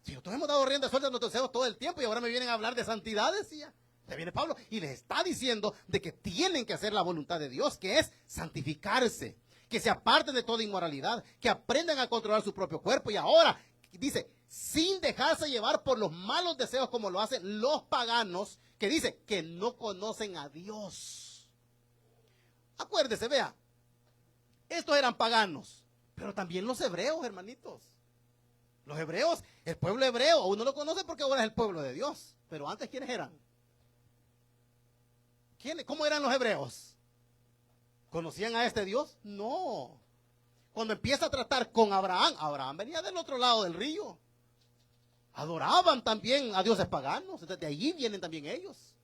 Si nosotros hemos dado rienda suelta a nuestros deseos todo el tiempo y ahora me vienen a hablar de santidad, decía. Entonces viene Pablo y les está diciendo de que tienen que hacer la voluntad de Dios, que es santificarse, que se aparten de toda inmoralidad, que aprendan a controlar su propio cuerpo y ahora dice, sin dejarse llevar por los malos deseos como lo hacen los paganos, que dice que no conocen a Dios. Acuérdese, vea, estos eran paganos, pero también los hebreos, hermanitos. Los hebreos, el pueblo hebreo, uno lo conoce porque ahora es el pueblo de Dios, pero antes ¿quiénes eran? ¿Cómo eran los hebreos? ¿Conocían a este Dios? No. Cuando empieza a tratar con Abraham venía del otro lado del río. Adoraban también a dioses paganos, entonces de allí vienen también ellos.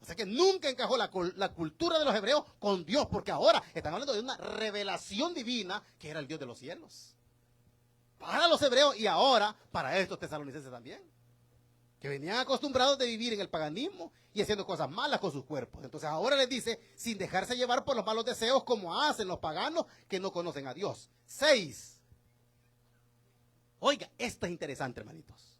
O sea que nunca encajó la cultura de los hebreos con Dios, porque ahora están hablando de una revelación divina que era el Dios de los cielos. Para los hebreos y ahora para estos tesalonicenses también, que venían acostumbrados de vivir en el paganismo y haciendo cosas malas con sus cuerpos. Entonces ahora les dice, sin dejarse llevar por los malos deseos como hacen los paganos que no conocen a Dios. 6. Oiga, esto es interesante, hermanitos.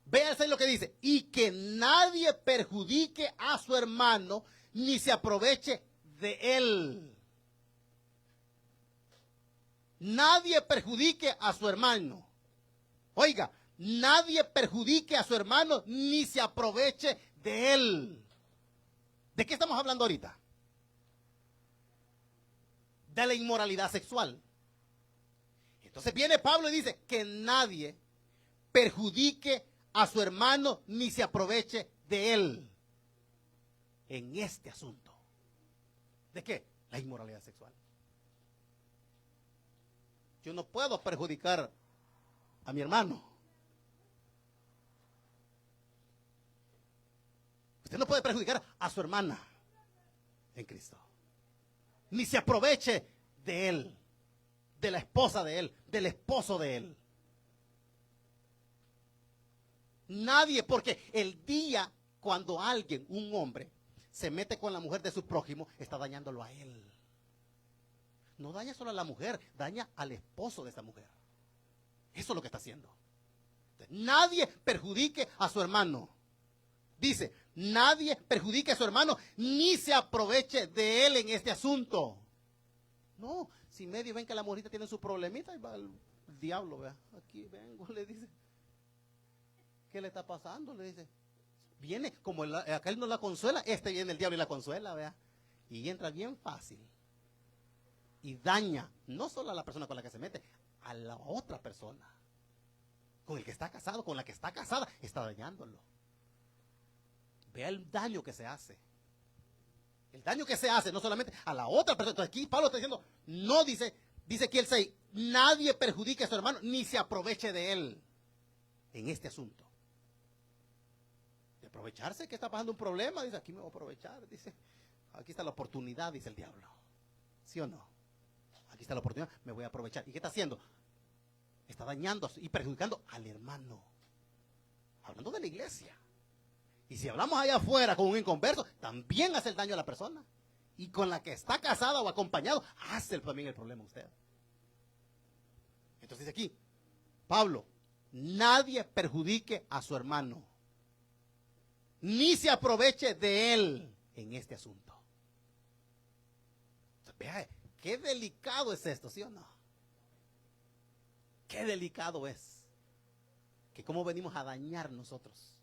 Véanse lo que dice, y que nadie perjudique a su hermano ni se aproveche de él. nadie perjudique a su hermano. Oiga, nadie perjudique a su hermano ni se aproveche de él. ¿De qué estamos hablando ahorita? De la inmoralidad sexual. Entonces viene Pablo y dice que nadie perjudique a su hermano ni se aproveche de él en este asunto. ¿De qué? La inmoralidad sexual. Yo no puedo perjudicar a mi hermano. Usted no puede perjudicar a su hermana en Cristo. Ni se aproveche de él, de la esposa de él, del esposo de él. Nadie, porque el día cuando alguien, un hombre, se mete con la mujer de su prójimo, está dañándolo a él. No daña solo a la mujer, daña al esposo de esa mujer. Eso es lo que está haciendo. Nadie perjudique a su hermano. Dice, nadie perjudique a su hermano, ni se aproveche de él en este asunto. No, si medio ven que la mujerita tiene su problemita, y va el diablo, vea, aquí vengo, le dice. ¿Qué le está pasando? Le dice. Viene, como aquel no la consuela, viene el diablo y la consuela, vea. Y entra bien fácil. Y daña, no solo a la persona con la que se mete, a la otra persona. Con el que está casado, con la que está casada, está dañándolo. Vea el daño que se hace. El daño que se hace, no solamente a la otra persona. Entonces aquí Pablo está diciendo, no dice aquí el 6, nadie perjudique a su hermano, ni se aproveche de él en este asunto. De aprovecharse, que está pasando un problema, dice, aquí me voy a aprovechar, dice, aquí está la oportunidad, dice el diablo. ¿Sí o no? Aquí está la oportunidad, me voy a aprovechar. ¿Y qué está haciendo? Está dañando y perjudicando al hermano. Hablando de la iglesia. Y si hablamos allá afuera con un inconverso, también hace el daño a la persona. Y con la que está casada o acompañado, hace también el problema a usted. Entonces dice aquí, Pablo, nadie perjudique a su hermano, ni se aproveche de él en este asunto. Entonces, vea, qué delicado es esto, ¿sí o no? Qué delicado es. Que cómo venimos a dañar nosotros.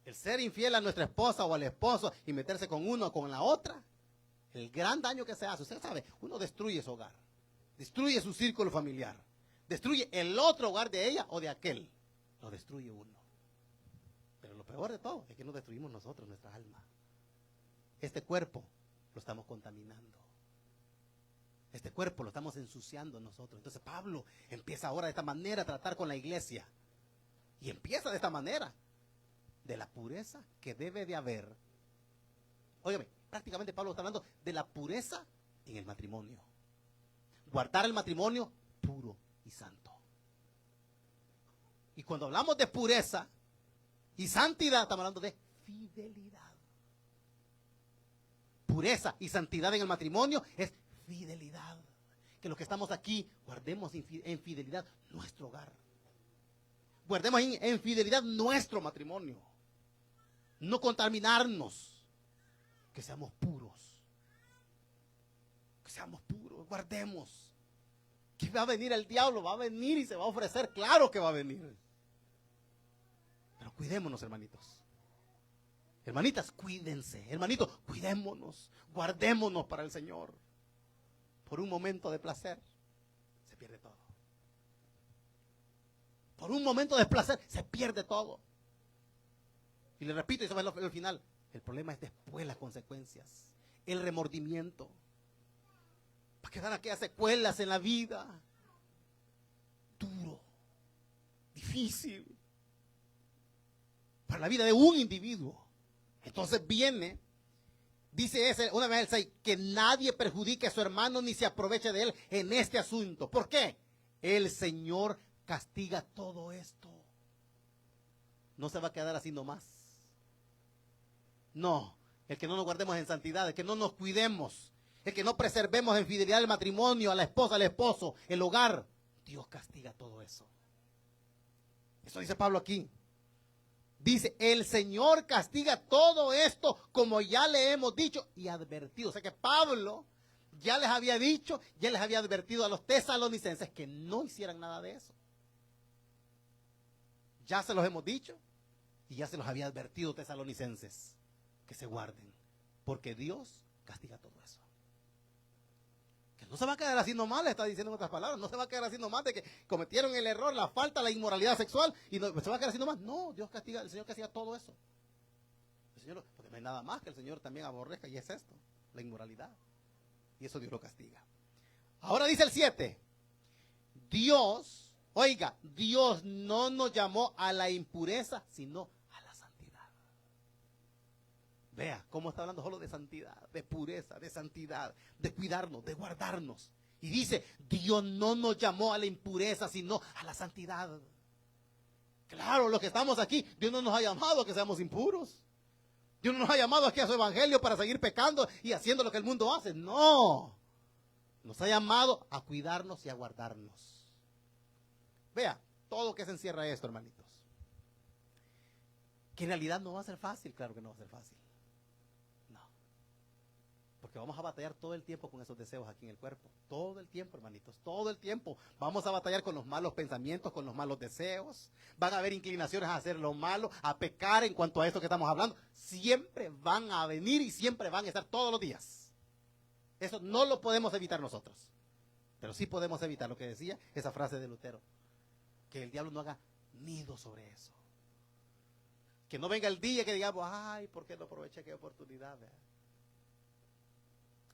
El ser infiel a nuestra esposa o al esposo y meterse con uno o con la otra, el gran daño que se hace, usted sabe, uno destruye su hogar, destruye su círculo familiar, destruye el otro hogar de ella o de aquel, lo destruye uno. Pero lo peor de todo es que nos destruimos nosotros, nuestra alma. Este cuerpo lo estamos contaminando. Este cuerpo lo estamos ensuciando nosotros. Entonces Pablo empieza ahora de esta manera a tratar con la iglesia. Y empieza de esta manera. De la pureza que debe de haber. Óigame, prácticamente Pablo está hablando de la pureza en el matrimonio. Guardar el matrimonio puro y santo. Y cuando hablamos de pureza y santidad, estamos hablando de fidelidad. Pureza y santidad en el matrimonio es fidelidad. Que los que estamos aquí guardemos en fidelidad nuestro hogar. Guardemos en fidelidad nuestro matrimonio. No contaminarnos. Que seamos puros. Que seamos puros. Guardemos. Que va a venir el diablo. Va a venir y se va a ofrecer. Claro que va a venir. Pero cuidémonos, hermanitos. Hermanitas, cuídense. Hermanitos, cuidémonos. Guardémonos para el Señor. Por un momento de placer se pierde todo. Por un momento de placer se pierde todo. Y le repito, y eso es el final. El problema es después las consecuencias. El remordimiento. Va a quedar aquellas secuelas en la vida. Duro. Difícil. Para la vida de un individuo. Entonces viene, dice una vez el 6, que nadie perjudique a su hermano ni se aproveche de él en este asunto. ¿Por qué? El Señor castiga todo esto. No se va a quedar así nomás. No, el que no nos guardemos en santidad, el que no nos cuidemos, el que no preservemos en fidelidad el matrimonio, a la esposa, al esposo, el hogar, Dios castiga todo eso. Eso dice Pablo aquí. Dice, el Señor castiga todo esto como ya le hemos dicho y advertido. O sea que Pablo ya les había dicho, ya les había advertido a los tesalonicenses que no hicieran nada de eso. Ya se los hemos dicho y ya se los había advertido, tesalonicenses, que se guarden, porque Dios castiga todo eso. Que no se va a quedar así nomás, le está diciendo en otras palabras, no se va a quedar así nomás de que cometieron el error, la falta, la inmoralidad sexual, y no, se va a quedar así nomás. No, Dios castiga, el Señor castiga todo eso. El Señor, porque no hay nada más que el Señor también aborrezca, y es esto, la inmoralidad. Y eso Dios lo castiga. Ahora dice el 7. Dios, oiga, Dios no nos llamó a la impureza, sino a la santidad. Vea cómo está hablando solo de santidad, de pureza, de santidad, de cuidarnos, de guardarnos. Y dice, Dios no nos llamó a la impureza, sino a la santidad. Claro, los que estamos aquí, Dios no nos ha llamado a que seamos impuros. Dios no nos ha llamado aquí a su evangelio para seguir pecando y haciendo lo que el mundo hace. No. Nos ha llamado a cuidarnos y a guardarnos. Vea, todo que se encierra esto, hermanitos. Que en realidad no va a ser fácil, claro que no va a ser fácil. No. Porque vamos a batallar todo el tiempo con esos deseos aquí en el cuerpo. Todo el tiempo, hermanitos, todo el tiempo. Vamos a batallar con los malos pensamientos, con los malos deseos. Van a haber inclinaciones a hacer lo malo, a pecar en cuanto a esto que estamos hablando. Siempre van a venir y siempre van a estar todos los días. Eso no lo podemos evitar nosotros. Pero sí podemos evitar lo que decía esa frase de Lutero. Que el diablo no haga nido sobre eso. Que no venga el día que digamos, ay, ¿por qué no aproveché aquella oportunidad?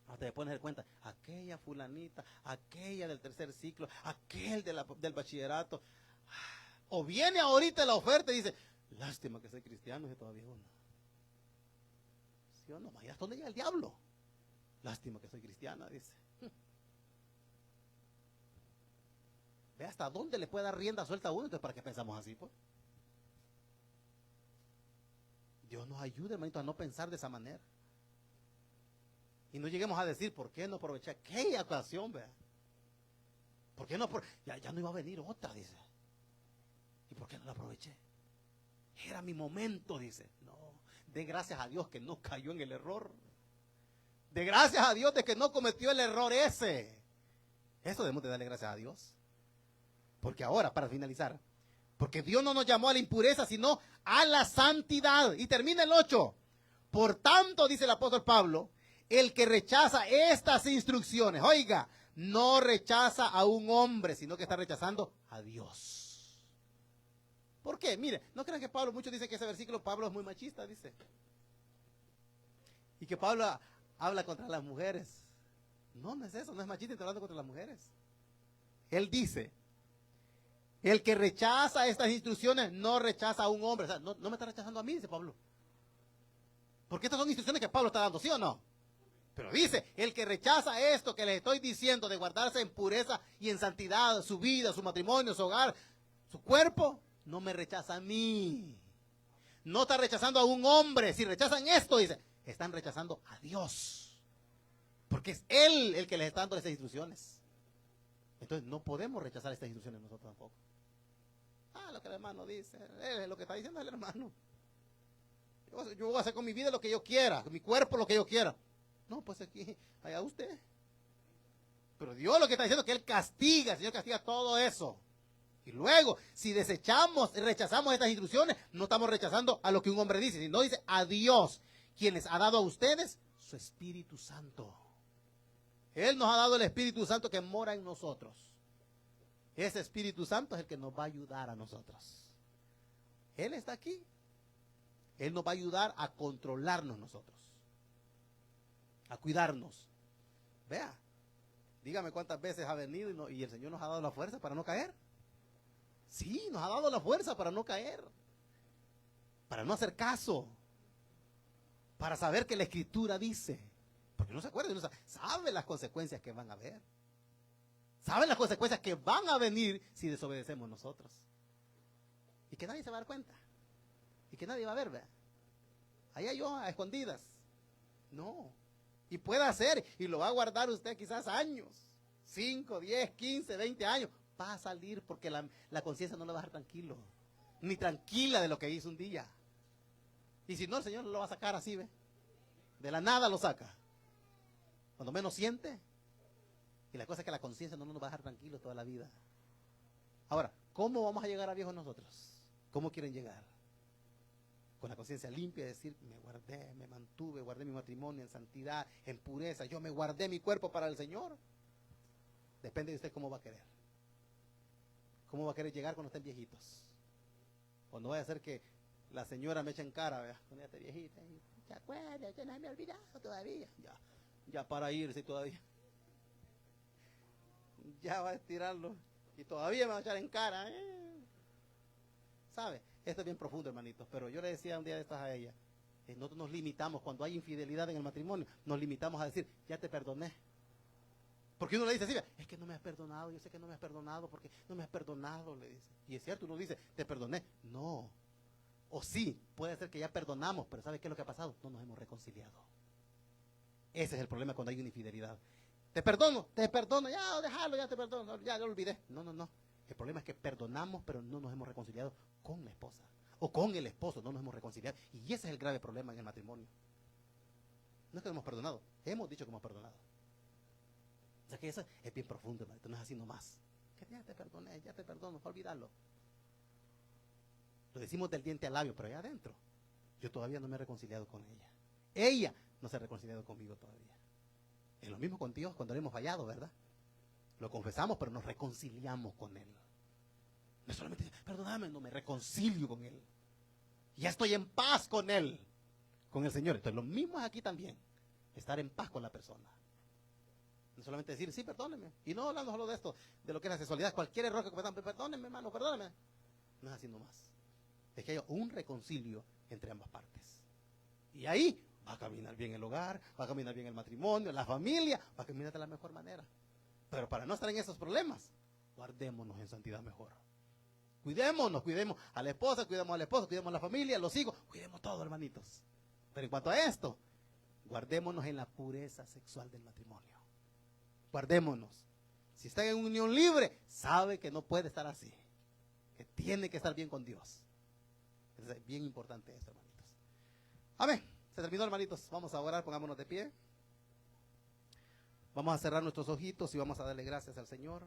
Hasta te pones de cuenta, aquella fulanita, aquella del tercer ciclo, aquel del bachillerato. O viene ahorita la oferta y dice, lástima que soy cristiano y todavía uno. ¿Sí o no? ¿Hasta dónde llega el diablo? Lástima que soy cristiana, dice. Ve hasta dónde le puede dar rienda suelta a uno. Entonces, ¿para qué pensamos así, pues? Dios nos ayude, hermanito, a no pensar de esa manera. Y no lleguemos a decir, ¿por qué no aproveché aquella ocasión, vea? ¿Por qué no? Ya no iba a venir otra, dice. ¿Y por qué no la aproveché? Era mi momento, dice. No, de gracias a Dios que no cayó en el error. De gracias a Dios de que no cometió el error ese. Eso debemos de darle gracias a Dios. Porque ahora, para finalizar, porque Dios no nos llamó a la impureza, sino a la santidad. Y termina el 8. Por tanto, dice el apóstol Pablo, el que rechaza estas instrucciones, oiga, no rechaza a un hombre, sino que está rechazando a Dios. ¿Por qué? Mire, no crean que Pablo, muchos dicen que ese versículo Pablo es muy machista, dice. Y que Pablo habla contra las mujeres. No, no es eso, no es machista, está hablando contra las mujeres. Él dice, el que rechaza estas instrucciones no rechaza a un hombre. O sea, no me está rechazando a mí, dice Pablo. Porque estas son instrucciones que Pablo está dando, ¿sí o no? Pero dice, el que rechaza esto que les estoy diciendo de guardarse en pureza y en santidad, su vida, su matrimonio, su hogar, su cuerpo, no me rechaza a mí. No está rechazando a un hombre. Si rechazan esto, dice, están rechazando a Dios. Porque es Él el que les está dando esas instrucciones. Entonces no podemos rechazar estas instrucciones nosotros tampoco. Lo que el hermano dice, lo que está diciendo el hermano. Yo voy a hacer con mi vida lo que yo quiera, con mi cuerpo lo que yo quiera. No, pues aquí, allá usted. Pero Dios lo que está diciendo es que Él castiga, el Señor castiga todo eso. Y luego, si desechamos y rechazamos estas instrucciones, no estamos rechazando a lo que un hombre dice, sino dice a Dios, quien les ha dado a ustedes su Espíritu Santo. Él nos ha dado el Espíritu Santo que mora en nosotros. Ese Espíritu Santo es el que nos va a ayudar a nosotros. Él está aquí. Él nos va a ayudar a controlarnos nosotros. A cuidarnos. Vea, dígame cuántas veces ha venido y el Señor nos ha dado la fuerza para no caer. Sí, nos ha dado la fuerza para no caer. Para no hacer caso. Para saber que la Escritura dice. Porque no se acuerda, sabe las consecuencias que van a haber. Sabe las consecuencias que van a venir si desobedecemos nosotros. Y que nadie se va a dar cuenta. Y que nadie va a ver, ¿verdad? Allá yo a escondidas. No. Y puede hacer, y lo va a guardar usted quizás años. 5, 10, 15, 20 años. Va a salir porque la conciencia no le va a dejar tranquilo. Ni tranquila de lo que hizo un día. Y si no, el Señor lo va a sacar así, ¿ve? De la nada lo saca. Cuando menos siente, Y la cosa es que la conciencia no nos va a dejar tranquilos toda la vida. Ahora, ¿cómo vamos a llegar a viejos nosotros? ¿Cómo quieren llegar? Con la conciencia limpia, decir, me guardé, me mantuve, guardé mi matrimonio en santidad, en pureza, yo me guardé mi cuerpo para el Señor. Depende de usted cómo va a querer. ¿Cómo va a querer llegar cuando estén viejitos? O no vaya a ser que la señora me eche en cara, vea, con esta viejita, ¿se acuerda? Usted no me ha olvidado todavía. Ya para irse todavía. Ya va a estirarlo y todavía me va a echar en cara. ¿Sabe? Esto es bien profundo, hermanitos, pero yo le decía un día de estas a ella, nosotros nos limitamos, cuando hay infidelidad en el matrimonio, nos limitamos a decir, ya te perdoné. Porque uno le dice así, es que no me has perdonado, yo sé que no me has perdonado, porque no me has perdonado, le dice. Y es cierto, uno dice, te perdoné. No. O sí, puede ser que ya perdonamos, pero ¿sabe qué es lo que ha pasado? No nos hemos reconciliado. Ese es el problema cuando hay una infidelidad. Te perdono, ya, déjalo, ya te perdono, ya lo olvidé. No. El problema es que perdonamos, pero no nos hemos reconciliado con la esposa. O con el esposo, no nos hemos reconciliado. Y ese es el grave problema en el matrimonio. No es que no hemos perdonado, hemos dicho que hemos perdonado. O sea que eso es bien profundo, hermanito, no es así nomás. Que ya te perdoné, ya te perdono, olvídalo. Lo decimos del diente al labio, pero allá adentro, yo todavía no me he reconciliado con ella. Ella no se ha reconciliado conmigo todavía. Es lo mismo con Dios cuando le hemos fallado, ¿verdad? Lo confesamos, pero nos reconciliamos con Él. No es solamente, perdóname, no, me reconcilio con Él. Ya estoy en paz con Él, con el Señor. Entonces lo mismo es aquí también, estar en paz con la persona. No solamente decir, sí, perdóneme. Y no hablando solo de esto, de lo que es la sexualidad, cualquier error que cometan, perdóneme, hermano, perdóneme. No es así nomás. Es que haya un reconcilio entre ambas partes. Y ahí va a caminar bien el hogar, va a caminar bien el matrimonio, la familia, va a caminar de la mejor manera. Pero para no estar en esos problemas, guardémonos en santidad mejor. Cuidémonos a la esposa, cuidemos al esposo, cuidemos a la familia, a los hijos, cuidemos todo, hermanitos. Pero en cuanto a esto, guardémonos en la pureza sexual del matrimonio. Guardémonos. Si está en unión libre, sabe que no puede estar así. Que tiene que estar bien con Dios. Entonces, es bien importante esto, hermanitos. Amén. Se terminó, hermanitos. Vamos a orar, pongámonos de pie. Vamos a cerrar nuestros ojitos y vamos a darle gracias al Señor.